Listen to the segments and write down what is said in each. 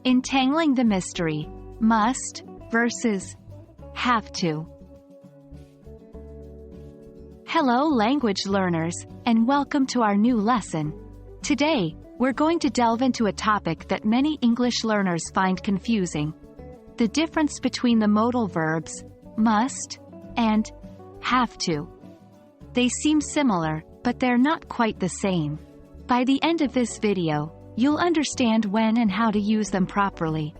Untangling the Mystery, must versus have to. Hello language learners, and welcome to our new lesson. Today, we're going to delve into a topic that many English learners find confusing: the difference between the modal verbs, must, and have to. They seem similar, but they're not quite the same. By the end of this video, you'll understand when and how to use them properly.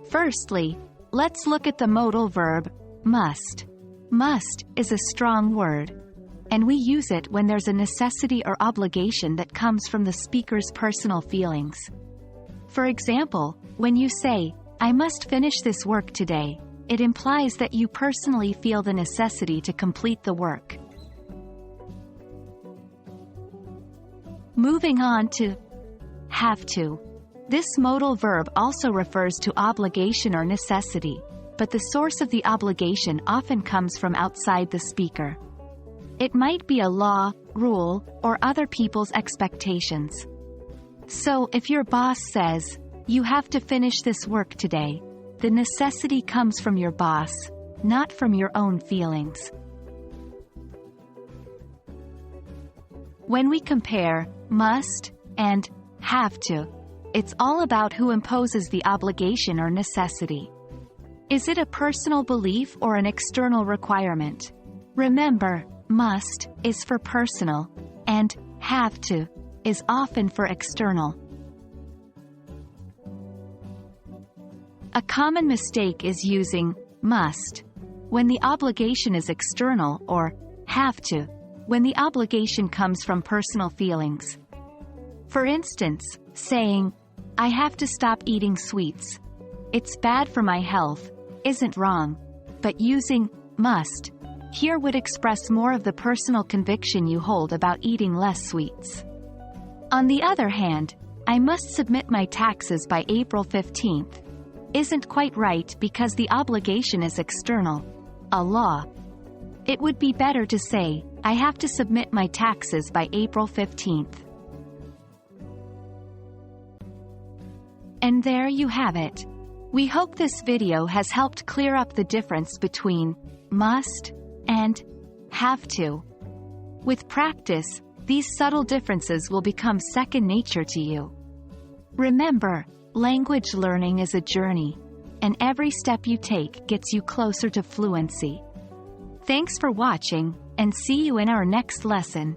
Firstly, let's look at the modal verb, must. Must is a strong word, and we use it when there's a necessity or obligation that comes from the speaker's personal feelings. For example, when you say, "I must finish this work today," it implies that you personally feel the necessity to complete the work. Moving on to have to. This modal verb also refers to obligation or necessity, but the source of the obligation often comes from outside the speaker. It might be a law, rule, or other people's expectations. So, if your boss says, "You have to finish this work today," the necessity comes from your boss, not from your own feelings. When we compare must and have to, it's all about who imposes the obligation or necessity. Is it a personal belief or an external requirement? Remember, must is for personal, and have to is often for external. A common mistake is using must when the obligation is external, or have to when the obligation comes from personal feelings. For instance, saying, "I have to stop eating sweets. It's bad for my health," isn't wrong, but using must here would express more of the personal conviction you hold about eating less sweets. On the other hand, "I must submit my taxes by April 15th, isn't quite right because the obligation is external, a law. It would be better to say, "I have to submit my taxes by April 15th. And there you have it. We hope this video has helped clear up the difference between must and have to. With practice, these subtle differences will become second nature to you. Remember, language learning is a journey, and every step you take gets you closer to fluency. Thanks for watching, and see you in our next lesson.